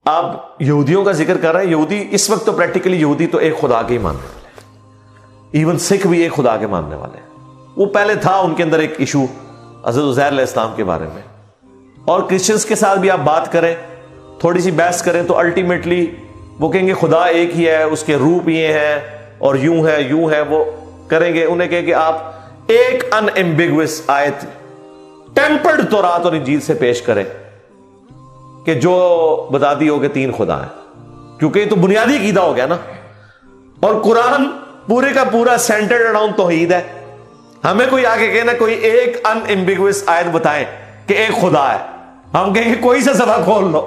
آپ یہودیوں کا ذکر کر رہے ہیں. یہودی اس وقت تو پریکٹیکلی یہودی تو ایک خدا کے ہی ماننے والے ہیں. ایون سکھ بھی ایک خدا کے ماننے والے ہیں. وہ پہلے تھا ان کے اندر ایک ایشو حضرت عزیر علیہ السلام کے بارے میں. اور کرسچنس کے ساتھ بھی آپ بات کریں, تھوڑی سی بحث کریں, تو الٹیمیٹلی وہ کہیں گے خدا ایک ہی ہے, اس کے روپ یہ ہیں اور یوں ہے. وہ کریں گے, انہیں کہیں کہ آپ ایک ان ایمبیگوس آیت ٹیمپرڈ تورات اور انجیل سے پیش کریں کہ جو بتاتی ہو کہ 3 خدا ہیں, کیونکہ یہ تو بنیادی عقیدہ ہو گیا نا. اور قرآن پورے کا پورا سینٹرڈ اراؤنڈ توحید ہے. ہمیں کوئی آگے کہنا کوئی ایک ان ایمبیگوس آیت بتائیں کہ ایک خدا ہے, ہم کہیں گے کوئی سا سبق کھول لو,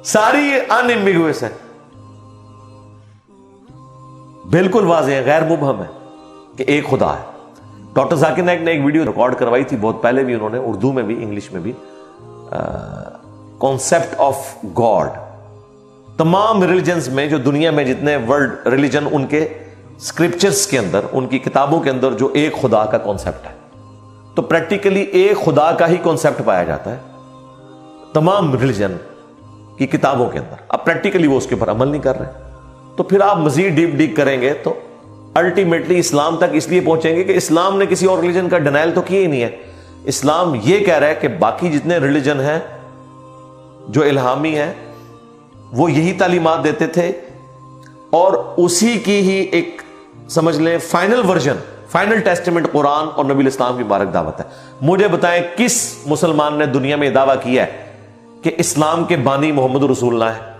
ساری ان ایمبیگوس ہے, بالکل واضح ہے, غیر مبہم ہے کہ ایک خدا ہے. ڈاکٹر ذاکر نائک نے ایک ویڈیو ریکارڈ کروائی تھی بہت پہلے بھی, انہوں نے اردو میں بھی انگلش میں بھی, کانسیپٹ آف گاڈ. تمام ریلیجنز میں جو دنیا میں جتنے ورلڈ ریلیجن, ان کے اسکرپچرز کے اندر, ان کی کتابوں کے اندر جو ایک خدا کا کانسیپٹ ہے, تو پریکٹیکلی ایک خدا کا ہی کانسیپٹ پایا جاتا ہے تمام ریلیجن کی کتابوں کے اندر. اب پریکٹیکلی وہ اس کے اوپر عمل نہیں کر رہے, تو پھر آپ مزید ڈیپ ڈیگ کریں گے تو الٹیمیٹلی اسلام تک اس لیے پہنچیں گے کہ اسلام نے کسی اور ریلیجن کا ڈینائل تو کیا ہی نہیں ہے. اسلام یہ کہہ رہا ہے کہ باقی جتنے ریلیجن ہیں جو الہامی ہیں وہ یہی تعلیمات دیتے تھے, اور اسی کی ہی ایک سمجھ لیں فائنل ورژن, فائنل ٹیسٹمنٹ قرآن اور نبی الاسلام کی مبارک دعوت ہے. مجھے بتائیں کس مسلمان نے دنیا میں دعویٰ کیا ہے کہ اسلام کے بانی محمد رسول اللہ ہے؟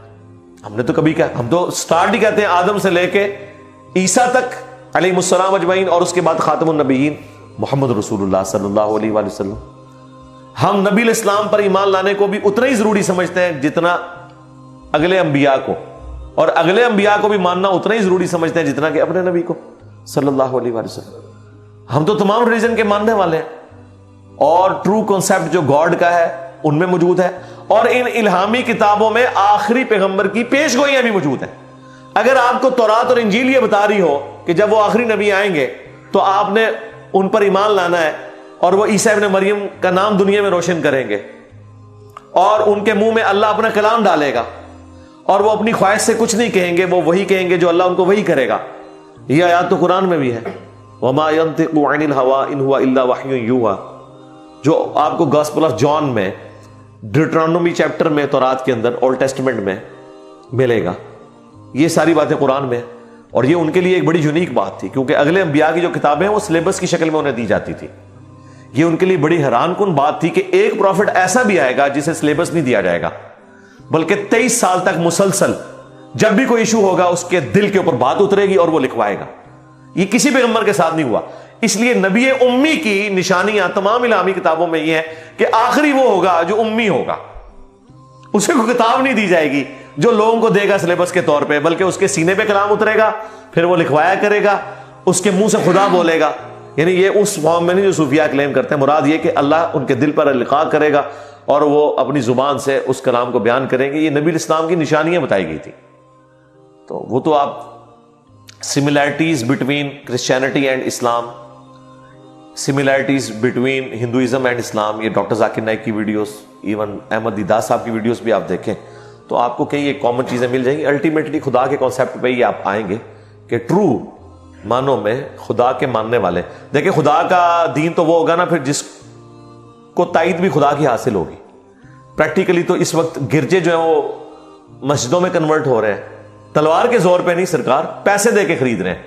ہم نے تو کبھی کہا, ہم تو سٹارٹ ہی کہتے ہیں آدم سے لے کے عیسیٰ تک علیہ السلام اجمعین, اور اس کے بعد خاتم النبیین محمد رسول اللہ صلی اللہ علیہ وآلہ وسلم. ہم نبی الاسلام پر ایمان لانے کو بھی اتنا ہی ضروری سمجھتے ہیں جتنا اگلے انبیاء کو, اور اگلے انبیاء کو بھی ماننا اتنا ہی ضروری سمجھتے ہیں جتنا کہ اپنے نبی کو صلی اللہ علیہ وآلہ وسلم. ہم تو تمام ریلیجن کے ماننے والے ہیں, اور ٹرو کانسیپٹ جو گاڈ کا ہے ان میں موجود ہے, اور ان الہامی کتابوں میں آخری پیغمبر کی پیش گوئیاں بھی موجود ہیں. اگر آپ کو تورات اور انجیل یہ بتا رہی ہو کہ جب وہ آخری نبی آئیں گے تو آپ نے ان پر ایمان لانا ہے, اور وہ عیسیٰ ابن مریم کا نام دنیا میں روشن کریں گے, اور ان کے منہ میں اللہ اپنا کلام ڈالے گا, اور وہ اپنی خواہش سے کچھ نہیں کہیں گے, وہ وہی کہیں گے جو اللہ ان کو وہی کرے گا. یہ آیات تو قرآن میں بھی ہے, وَمَا يَنطِقُ عَنِ الْهَوَىٰ إِنْ هُوَ إِلَّا وَحْيٌ يُوحَىٰ, جو آپ کو گاسپل آف جان میں ڈیوٹرانومی چیپٹر میں تورات کے اندر اولڈ ٹیسٹمنٹ میں ملے گا. یہ ساری باتیں قرآن میں, اور یہ ان کے لیے ایک بڑی یونیک بات تھی, کیونکہ اگلے انبیاء کی جو کتابیں ہیں وہ سلیبس کی شکل میں انہیں دی جاتی تھی. یہ ان کے لیے بڑی حیران کن بات تھی کہ ایک پروفٹ ایسا بھی آئے گا جسے سلیبس نہیں دیا جائے گا, بلکہ 23 سال تک مسلسل جب بھی کوئی ایشو ہوگا اس کے دل کے اوپر بات اترے گی اور وہ لکھوائے گا. یہ کسی پیغمبر کے ساتھ نہیں ہوا. اس لیے نبی امی کی نشانیاں تمام الہامی کتابوں میں یہ ہے کہ آخری وہ ہوگا جو امی ہوگا, اسے کوئی کتاب نہیں دی جائے گی جو لوگوں کو دے گا سلیبس کے طور پہ, بلکہ اس کے سینے پہ کلام اترے گا, پھر وہ لکھوایا کرے گا, اس کے منہ سے خدا بولے گا. یعنی یہ اس فارم میں نہیں جو صوفیہ کلیم کرتے ہیں, مراد یہ کہ اللہ ان کے دل پر القاء کرے گا اور وہ اپنی زبان سے اس کلام کو بیان کریں گے. یہ نبی الاسلام کی نشانیاں بتائی گئی تھی. تو وہ تو آپ similarities between Christianity and Islam, similarities between Hinduism and Islam, یہ ڈاکٹر ذاکر نائک کی ویڈیوز, ایون احمد دیداس صاحب کی ویڈیوز بھی آپ دیکھیں تو آپ کو کئی ایک کامن چیزیں مل جائیں گی. الٹیمیٹلی خدا کے کانسیپٹ پہ ہی آپ آئیں گے کہ ٹرو مانوں میں خدا کے ماننے والے. دیکھیں خدا کا دین تو وہ ہوگا نا پھر جس کو تائید بھی خدا کی حاصل ہوگی. پریکٹیکلی تو اس وقت گرجے جو ہیں وہ مسجدوں میں کنورٹ ہو رہے ہیں, تلوار کے زور پہ نہیں سرکار, پیسے دے کے خرید رہے ہیں,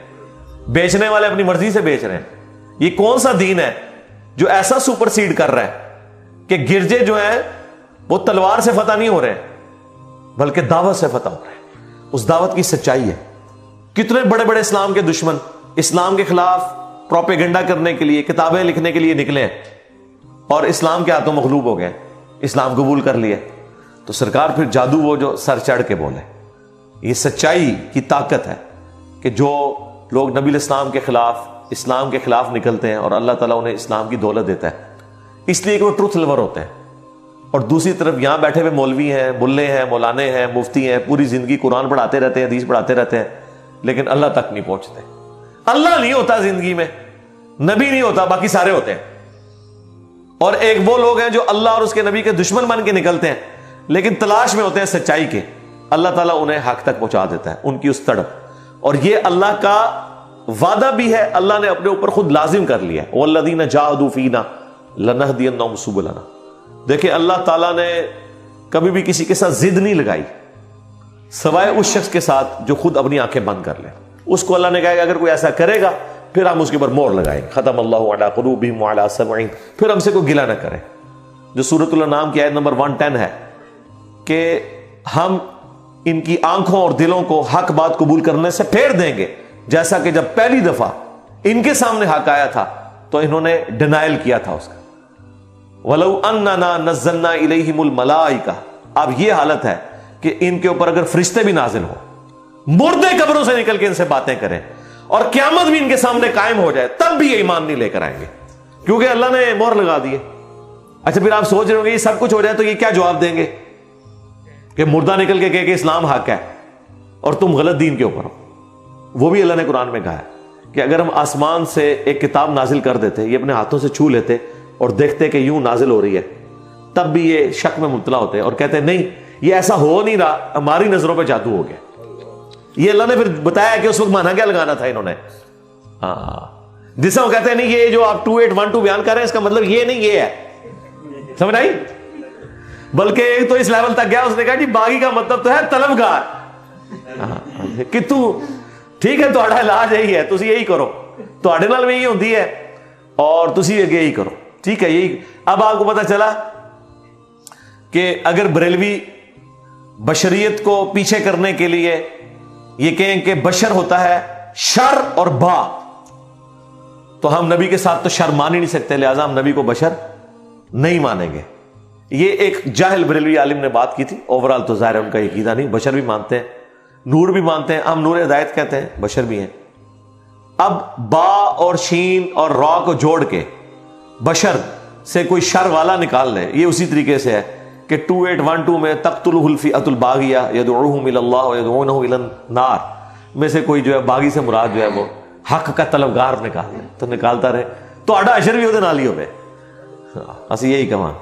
بیچنے والے اپنی مرضی سے بیچ رہے ہیں. یہ کون سا دین ہے جو ایسا سپر سیڈ کر رہا ہے کہ گرجے جو ہیں وہ تلوار سے فتح نہیں ہو رہے ہیں بلکہ دعوت سے فتح ہو رہے ہیں. اس دعوت کی سچائی ہے. کتنے بڑے بڑے اسلام کے دشمن اسلام کے خلاف پروپیگنڈا کرنے کے لیے, کتابیں لکھنے کے لیے نکلے ہیں, اور اسلام کے ہاتھوں مغلوب ہو گئے, اسلام قبول کر لیا. تو سرکار پھر جادو وہ جو سر چڑھ کے بولے. یہ سچائی کی طاقت ہے کہ جو لوگ نبی الاسلام کے خلاف, اسلام کے خلاف نکلتے ہیں اور اللہ تعالیٰ انہیں اسلام کی دولت دیتا ہے, اس لیے کہ وہ ٹروتھ لور ہوتے ہیں. اور دوسری طرف یہاں بیٹھے ہوئے مولوی ہیں, ملے ہیں, مولانے ہیں, مفتی ہیں, پوری زندگی قرآن پڑھاتے رہتے ہیں, حدیث پڑھاتے رہتے ہیں, لیکن اللہ تک نہیں پہنچتے. اللہ نہیں ہوتا زندگی میں, نبی نہیں ہوتا, باقی سارے ہوتے ہیں. اور ایک وہ لوگ ہیں جو اللہ اور اس کے نبی کے دشمن بن کے نکلتے ہیں, لیکن تلاش میں ہوتے ہیں سچائی کے، اللہ تعالیٰ انہیں حق تک پہنچا دیتا ہے، ان کی اس تڑپ۔ اور یہ اللہ کا وعدہ بھی ہے، اللہ نے اپنے اوپر خود لازم کر لیا ہے، وَالَّذِينَ جَاهَدُوا فِينَا لَنَهْدِيَنَّهُمْ سُبُلَنَا۔ دیکھیں اللہ تعالیٰ نے کبھی بھی کسی کے ساتھ ضد نہیں لگائی سوائے اس شخص کے ساتھ جو خود اپنی آنکھیں بند کر لے۔ اس کو اللہ نے کہا کہ اگر کوئی ایسا کرے گا پھر ہم اس کے اوپر مہر لگائیں، ختم اللہ علی قلوبہم وعلی سمعہم، پھر ہم سے کوئی گلہ نہ کرے۔ جو سورۃ الانعام کی آیت نمبر 110 ہے کہ ہم ان کی آنکھوں اور دلوں کو حق بات قبول کرنے سے پھیر دیں گے، جیسا کہ جب پہلی دفعہ ان کے سامنے حق آیا تھا تو انہوں نے ڈینائل کیا تھا اس کا۔ وَلَوْ أَنَّنَا نَزَّلْنَا إِلَيْهِمُ الْمَلَائِكَةَ، اب یہ حالت ہے کہ ان کے اوپر اگر فرشتے بھی نازل ہوں، مردے قبروں سے نکل کے ان سے باتیں کریں اور قیامت بھی ان کے سامنے قائم ہو جائے، تب بھی یہ ایمان نہیں لے کر آئیں گے، کیونکہ اللہ نے مہر لگا دیے۔ اچھا پھر آپ سوچ رہے ہوں گے یہ سب کچھ ہو جائے تو یہ کیا جواب دیں گے کہ مردہ نکل کے کہے کہ اسلام حق ہے اور تم غلط دین کے اوپر ہو؟ وہ بھی اللہ نے قرآن میں کہا ہے کہ اگر ہم آسمان سے ایک کتاب نازل کر دیتے، یہ اپنے ہاتھوں سے چھو لیتے اور دیکھتے کہ یوں نازل ہو رہی ہے، تب بھی یہ شک میں مبتلا ہوتے اور کہتے نہیں یہ ایسا ہو نہیں رہا، ہماری نظروں پہ جادو ہو گیا۔ یہ اللہ نے پھر بتایا کہ اس وقت مانا کیا لگانا تھا انہوں نے، جس سے وہ کہتے ہیں نہیں یہ جو آپ 2812 بیان کر رہے ہیں اس کا مطلب یہ نہیں یہ ہے، سمجھ آئی؟ بلکہ ایک تو اس لیول تک گیا، اس نے کہا جی باغی کا مطلب تو ہے طلبگار، کہ تو ٹھیک ہے تہاڈا علاج یہی ہے، تسی یہی کرو، تہاڈے نال بھی یہی ہوندی ہے اور تسی یہی کرو، ٹھیک ہے یہی۔ اب آپ کو پتہ چلا کہ اگر بریلوی بشریت کو پیچھے کرنے کے لیے یہ کہیں کہ بشر ہوتا ہے شر اور با، تو ہم نبی کے ساتھ تو شر مان ہی نہیں سکتے، لہذا ہم نبی کو بشر نہیں مانیں گے۔ یہ ایک جاہل بریلوی عالم نے بات کی تھی، اوورال تو ظاہر ہے ان کا عقیدہ نہیں، بشر بھی مانتے ہیں، نور بھی مانتے ہیں، ہم نور ہدایت کہتے ہیں، بشر بھی ہیں۔ اب با اور شین اور را کو جوڑ کے بشر سے کوئی شر والا نکال لے، یہ اسی طریقے سے ہے کہ 2812 میں تقتلہ الفئۃ الباغیہ یدعوہم الی اللہ ویدعونہ الی النار میں سے کوئی جو ہے باغی سے مراد جو ہے وہ حق کا طلبگار نکال لے، تو نکالتا رہے تو اڈا اشر بھی ہوتے نال ہی ہوئے، اسی یہی کہاں